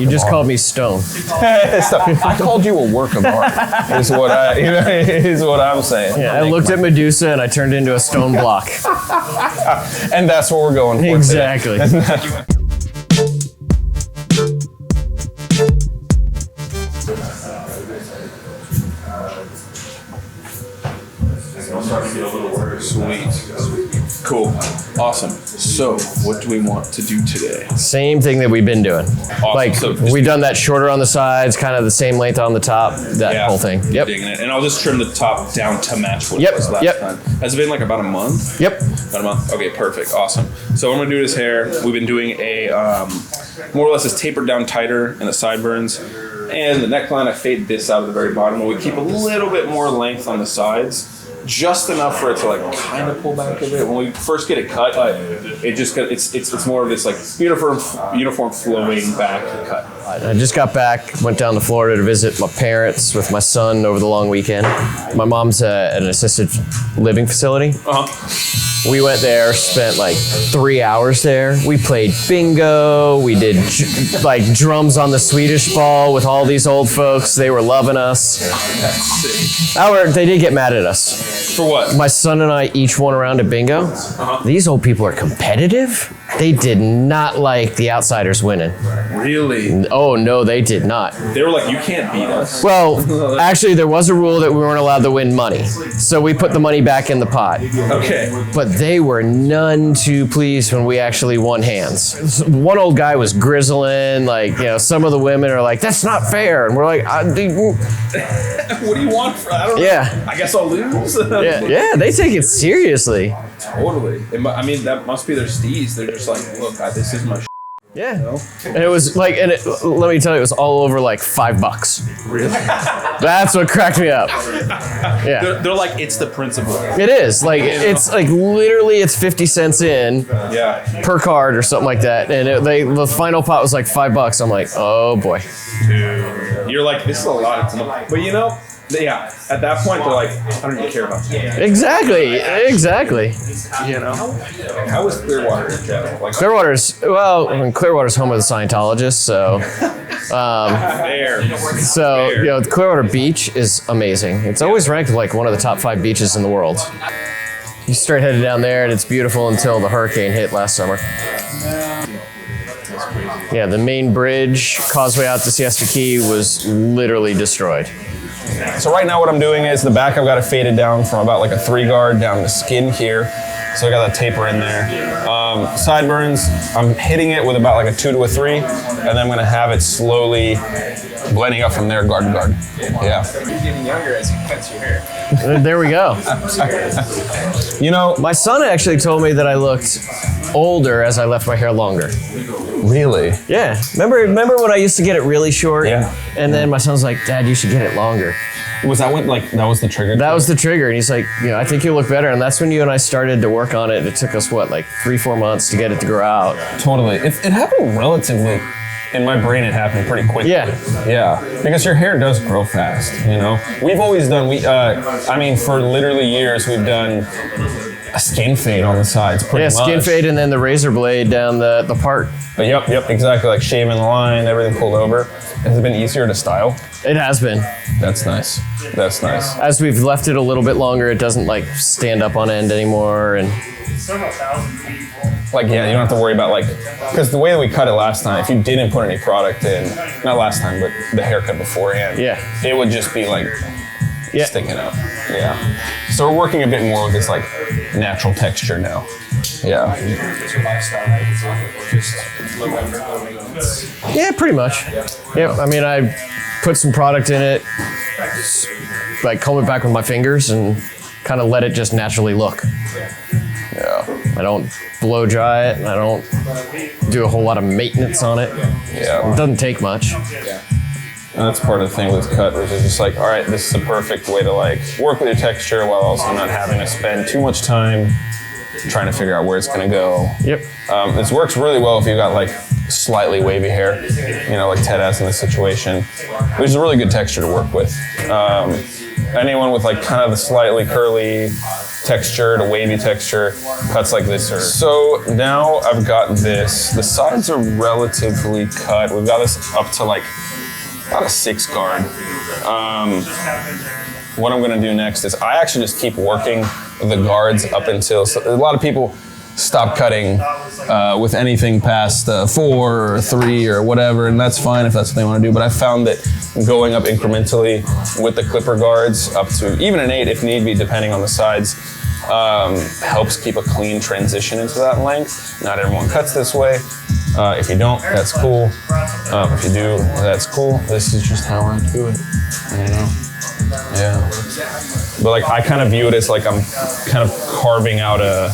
You just called me stone. I called you a work of art. Is what I'm saying. Yeah, I looked at Medusa and I turned into a stone block. And that's what we're going for. Exactly. Sweet. Cool. Awesome. So, what do we want to do today? Same thing that we've been doing. Awesome. Like, So we've done that shorter on the sides, kind of the same length on the top, that whole thing. Yep. Digging it. And I'll just trim the top down to match what it was last time. Has it been like about a month? Yep. About a month. Okay, perfect. Awesome. So I'm going to do his hair. We've been doing a, more or less it's tapered down tighter in the sideburns. And the neckline, I fade this out of the very bottom. We keep a little bit more length on the sides. Just enough for it to like kind of pull back a bit. When we first get it cut, it just got, it's more of this like uniform flowing back cut. I just got back, went down to Florida to visit my parents with my son over the long weekend. My mom's at an assisted living facility. We went there, spent like 3 hours there. We played bingo. We did like drums on the Swedish ball with all these old folks. They were loving us. That's sick. They did get mad at us. For what? My son and I each won a round of bingo. These old people are competitive. They did not like the outsiders winning. Really? Oh, no, they did not. They were like, you can't beat us. Well, actually, there was a rule that we weren't allowed to win money. So we put the money back in the pot. Okay. But they were none too pleased when we actually won hands. One old guy was grizzling, like, you know, some of the women are like, that's not fair. And we're like, what do you want? I don't know. Yeah. I guess I'll lose. Yeah, they take it seriously. Totally. I mean, that must be their steez. They're just like, look, this is my shit. Yeah. You know? And it was like, let me tell you, it was all over like $5. Really? That's what cracked me up. Yeah. They're like, it's the principle. It is. Like, it's like literally it's 50 cents in per card or something like that. And the final pot was like $5. I'm like, oh boy. Dude. You're like, this is a lot of money. But you know, yeah, at that point, they're like, I don't even care about you. Exactly. You know? How was Clearwater in general? Like, Clearwater's home of the Scientologists, so. Fair. You know, Clearwater Beach is amazing. It's always ranked like one of the top 5 beaches in the world. You start headed down there, and it's beautiful until the hurricane hit last summer. Yeah, the main bridge, causeway out to Siesta Key, was literally destroyed. So right now what I'm doing is the back I've got it faded down from about like a 3 guard down to skin here. So I got that taper in there. Sideburns, I'm hitting it with about like a 2 to a 3, and then I'm gonna have it slowly blending up from there, guard to guard. Yeah. You're getting younger as you cut your hair. There we go. You know, my son actually told me that I looked older as I left my hair longer. Really? Yeah. Remember when I used to get it really short? Yeah. And then my son's like, Dad, you should get it longer. Was that when, like, that was the trigger? That was the trigger. And he's like, you know, I think you look better. And that's when you and I started to work on it. It took us, like 3-4 months to get it to grow out. Totally. It happened relatively, in my brain, it happened pretty quickly. Yeah. Because your hair does grow fast, you know? We've always done, for literally years, we've done a skin fade on the sides, pretty much. Skin fade and then the razor blade down the part. Yep, exactly. Like shaving the line, everything pulled over. Has it been easier to style? It has been. That's nice. As we've left it a little bit longer, it doesn't like stand up on end anymore. And like, yeah, you don't have to worry about like, because the way that we cut it last time, if you didn't put any product in, not last time, but the haircut beforehand, it would just be like sticking out. Yeah. So we're working a bit more with this like natural texture now. Yeah. Yeah, pretty much. Yeah. I mean, I put some product in it, like comb it back with my fingers and kind of let it just naturally look. Yeah. I don't blow dry it. I don't do a whole lot of maintenance on it. Yeah. It doesn't take much. And that's part of the thing with cut, which is just like, all right, this is a perfect way to like work with your texture while also not having to spend too much time trying to figure out where it's gonna go. Yep. This works really well if you got like slightly wavy hair, you know, like Ted has in this situation, which is a really good texture to work with. Anyone with like kind of the slightly curly texture to wavy texture, cuts like this. So now I've got this. The sides are relatively cut. We've got this up to like about a 6 guard. What I'm gonna do next is I actually just keep working the guards up until, so a lot of people stop cutting with anything past 4 or 3 or whatever, and that's fine if that's what they want to do. But I found that going up incrementally with the clipper guards up to even an 8 if need be, depending on the sides, helps keep a clean transition into that length. Not everyone cuts this way. If you don't, that's cool. If you do, that's cool. This is just how I do it. You know? Yeah. But like I kind of view it as like I'm kind of carving out a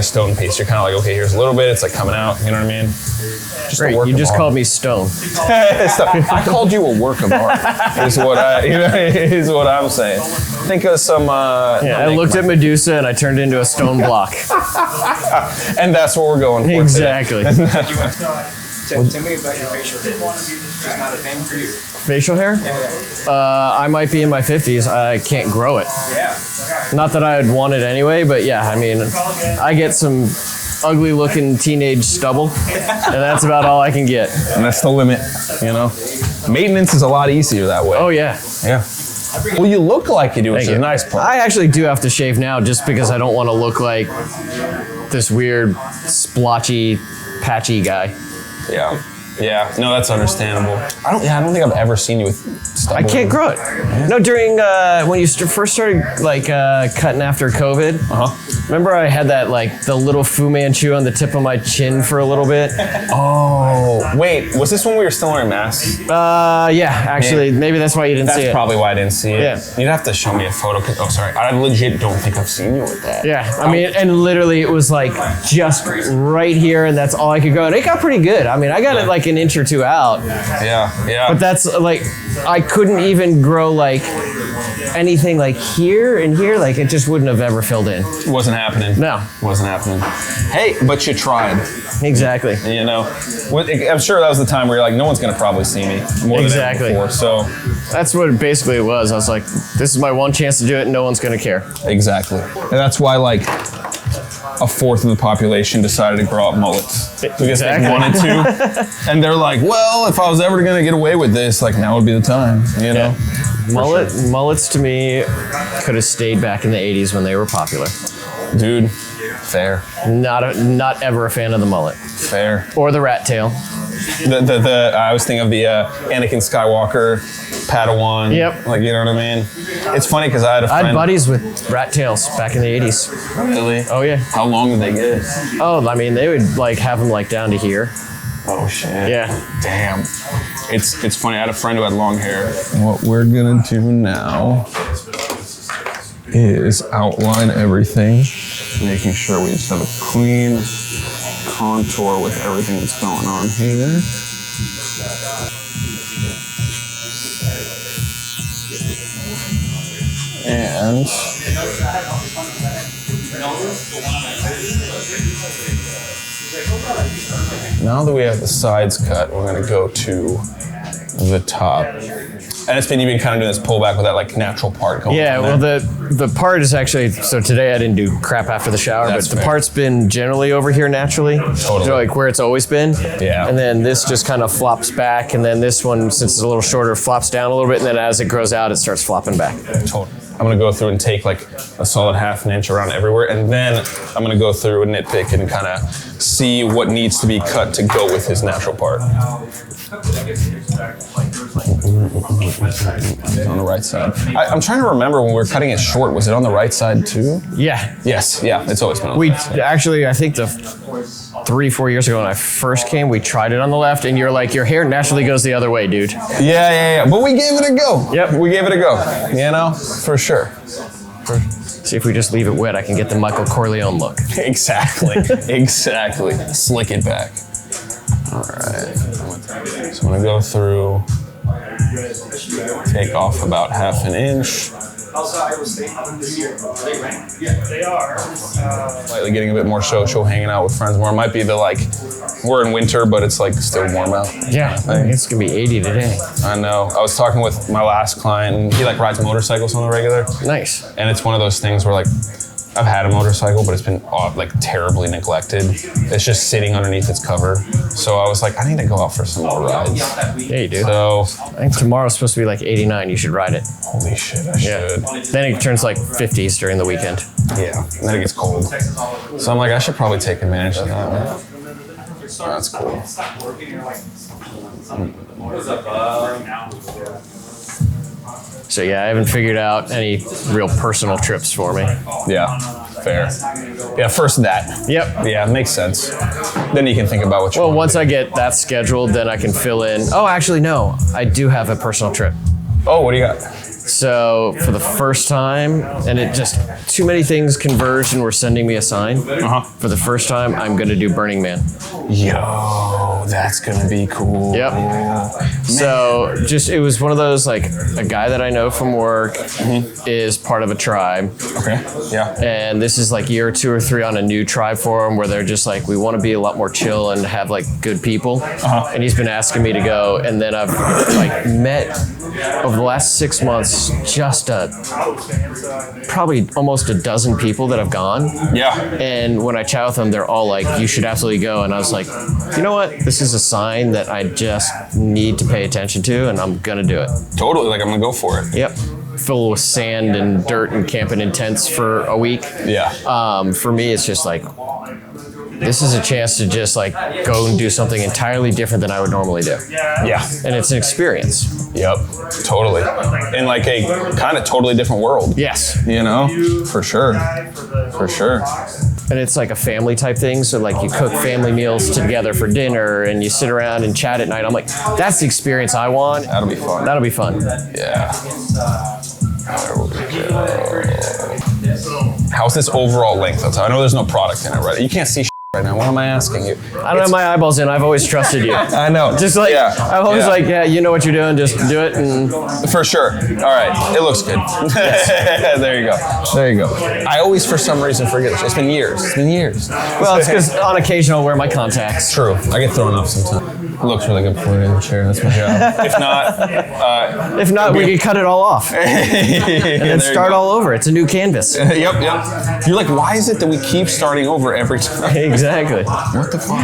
stone piece. You're kind of like, okay, here's a little bit. It's like coming out. You know what I mean? Just Great. You just called me stone. I called you a work of art. Is what I'm saying. Think of some. I looked at Medusa and I turned it into a stone block. And that's what we're going for. Exactly. Tell me about your facial hair. It's not a thing for you. Facial hair? I might be in my 50s. I can't grow it. Yeah. Not that I would want it anyway, but yeah, I mean, I get some ugly looking teenage stubble, and that's about all I can get. And that's the limit, you know? Maintenance is a lot easier that way. Oh, yeah. Yeah. Well, you look like you do, which is a nice part. I actually do have to shave now just because I don't want to look like this weird, splotchy, patchy guy. Yeah. Yeah, no, that's understandable. I don't think I've ever seen you with stubble. I can't grow it. Yeah. No, during when you first started like cutting after COVID. Remember I had that like the little Fu Manchu on the tip of my chin for a little bit. Oh, wait, was this when we were still wearing masks? Yeah, actually, maybe that's why you didn't see it. That's probably why I didn't see it. Yeah. You'd have to show me a photo. Oh, sorry, I legit don't think I've seen you with that. Yeah, I mean, and literally it was like just right here, and that's all I could go. And it got pretty good. I mean, I got it like an inch or 2 out. Yeah. But that's like, I couldn't even grow like anything like here and here. Like it just wouldn't have ever filled in. Wasn't happening. No. Wasn't happening. Hey, but you tried. Exactly. You know, I'm sure that was the time where you're like, no one's gonna probably see me more than ever before. So that's what it basically was. I was like, this is my one chance to do it, and no one's gonna care. Exactly. And that's why like a fourth of the population decided to grow up mullets because they wanted to. And they're like, well, if I was ever gonna get away with this, like now would be the time, you know? Mullets to me could have stayed back in the 80s when they were popular. Dude, fair. Not ever a fan of the mullet. Fair. Or the rat tail. I was thinking of the Anakin Skywalker Padawan. Yep. Like, you know what I mean? It's funny because I had a friend. I had buddies with rat tails back in the 80s. Really? Oh, yeah. How long did they get? Oh, I mean, they would like have them like down to here. Oh, shit. Yeah. Damn. It's funny. I had a friend who had long hair. What we're gonna do now is outline everything, making sure we just have a clean contour with everything that's going on here. And now that we have the sides cut, we're gonna go to the top. And you've been kind of doing this pullback with that like natural part going on. Yeah, well the part is actually, so today I didn't do crap after the shower, That's but the fair. part's been generally over here naturally. Totally. So like where it's always been. Yeah. And then this just kind of flops back, and then this one, since it's a little shorter, flops down a little bit, and then as it grows out, it starts flopping back. Totally. I'm gonna go through and take like a solid ½ an inch around everywhere, and then I'm gonna go through and nitpick and kind of see what needs to be cut to go with his natural part. On the right side. I'm trying to remember when we were cutting it short, was it on the right side too? Yeah. Yes, yeah, it's always been on the We right side. actually, I think 3-4 years ago when I first came, we tried it on the left, and you're like, your hair naturally goes the other way, dude. Yeah. But we gave it a go. Yep. We gave it a go, you know, for sure. See if we just leave it wet, I can get the Michael Corleone look. Exactly. Slick it back. All right. So I'm gonna go through, take off about ½ an inch. They are. Slightly getting a bit more social, hanging out with friends more. It might be the like, we're in winter, but it's like still warm out. Yeah, it's gonna be 80 today. I know. I was talking with my last client, and he like rides motorcycles on the regular. Nice. And it's one of those things where like, I've had a motorcycle, but it's been like terribly neglected. It's just sitting underneath its cover. So I was like, I need to go out for some more rides. Yeah, you do. So I think tomorrow's supposed to be like 89. You should ride it. holy shit, I should. Then it turns like 50s during the weekend. Yeah, and then it gets cold. So I'm like, I should probably take advantage of that. Man. Oh, that's cool. So yeah, I haven't figured out any real personal trips for me. Yeah, fair. Yeah, first that. Yep. Yeah, it makes sense. Then you can think about what you Well, want once to I do. get that scheduled, then I can fill in. Oh, actually, no. I do have a personal trip. Oh, what do you got? So for the first time, and it just too many things converged and were sending me a sign. For the first time, I'm gonna do Burning Man. Yo, that's gonna be cool. Yep. So just it was one of those like a guy that I know from work is part of a tribe, Okay. Yeah. and this is like year 2 or 3 on a new tribe forum where they're just like we want to be a lot more chill and have like good people. And he's been asking me to go, and then I've like met over the last 6 months just probably almost a dozen people that have gone. Yeah. And when I chat with them, they're all like, you should absolutely go. And I was like, you know what? This is a sign that I just need to pay attention to, and I'm going to do it. Totally. Like I'm gonna go for it. Yep. Filled with sand and dirt and camping in tents for a week. Yeah. For me, it's just like, this is a chance to just like go and do something entirely different than I would normally do. Yeah. And it's an experience. Yep. Totally. In like a kind of totally different world. Yes. You know? For sure. For sure. And it's like a family type thing. So like you cook family meals together for dinner and you sit around and chat at night. I'm like, that's the experience I want. That'll be fun. That'll be fun. Yeah. There we go. How's this overall length? I know there's no product in it, right? You can't see right now. What am I asking you? I don't have my eyeballs in. I've always trusted you. I know. Just like, Yeah. I'm always like, yeah, you know what you're doing. Just do it. And For sure. All right. It looks good. There you go. There you go. I always, for some reason, forget this. It's been years. It's been years. well, it's because on occasion I'll wear my contacts. True. I get thrown off sometimes. It looks really good for you in the chair. That's my job. If not, we can cut it all off and start all over. It's a new canvas. Yep. You're like, why is it that we keep starting over every time? Exactly. What the fuck?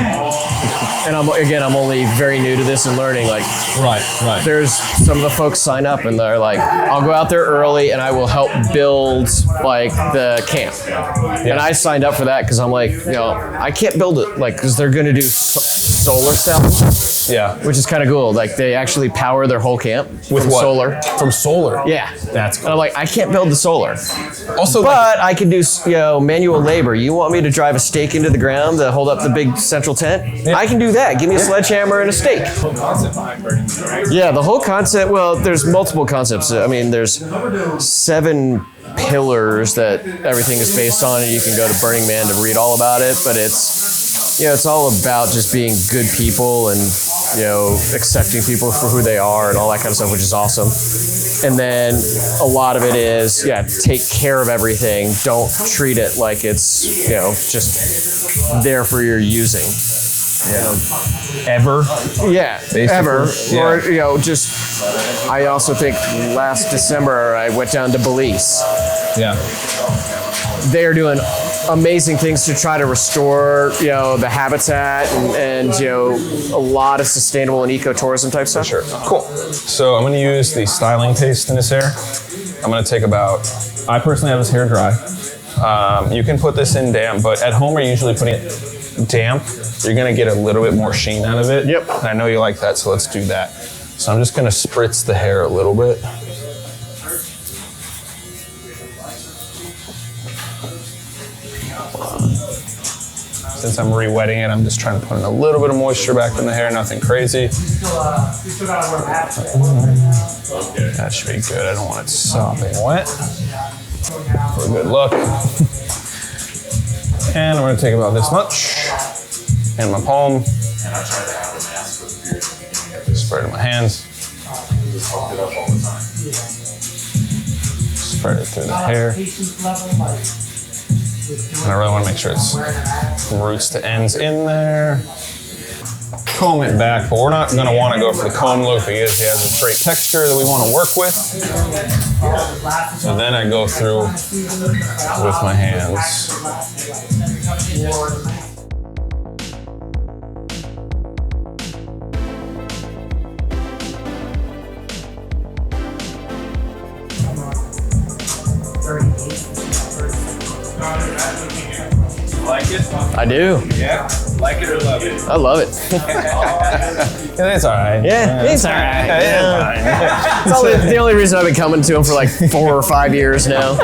And I'm only very new to this and learning. Like, Right. there's some of the folks sign up and they're like, I'll go out there early and I will help build like the camp. And I signed up for that because I'm like, I can't build it like because they're going to do solar cells, Yeah. which is kind of cool. Like they actually power their whole camp With from what? solar. From solar. Yeah. That's And I'm like, I can't build the solar, also but I can do manual labor. You want me to drive a stake into the ground to hold up the big central tent? I can do that. Give me a sledgehammer and a stake. Yeah, the whole concept. Well, there's multiple concepts. I mean, there's 7 pillars that everything is based on, and you can go to Burning Man to read all about it. But it's all about just being good people and accepting people for who they are and all that kind of stuff, which is awesome. And then a lot of it is take care of everything. Don't treat it like it's just there for your using. ever. Yeah, Basically. ever. Yeah. Or I also think last December I went down to Belize. Yeah. They are doing amazing things to try to restore, the habitat and a lot of sustainable and ecotourism type stuff. Sure. Cool. So I'm going to use the styling paste in this hair. I'm going to take I personally have this hair dry. You can put this in damp, but at home we're usually putting it damp. You're going to get a little bit more sheen out of it. Yep. And I know you like that, so let's do that. So I'm just going to spritz the hair a little bit. Since I'm re-wetting it, I'm just trying to put in a little bit of moisture back in the hair, nothing crazy. That should be good. I don't want it sopping wet. For a good look. And I'm going to take about this much in my palm. Spread it in my hands. Spread it through the hair. And I really want to make sure it's from roots to ends in there. comb it back, but we're not going to want to go for the comb look because it has a straight texture that we want to work with. So then I go through with my hands. Like it? I do. Yeah. Like it or love it? I love it. It's all right. Yeah, it's all right. Yeah. It's the only reason I've been coming to him for like 4 or 5 years now.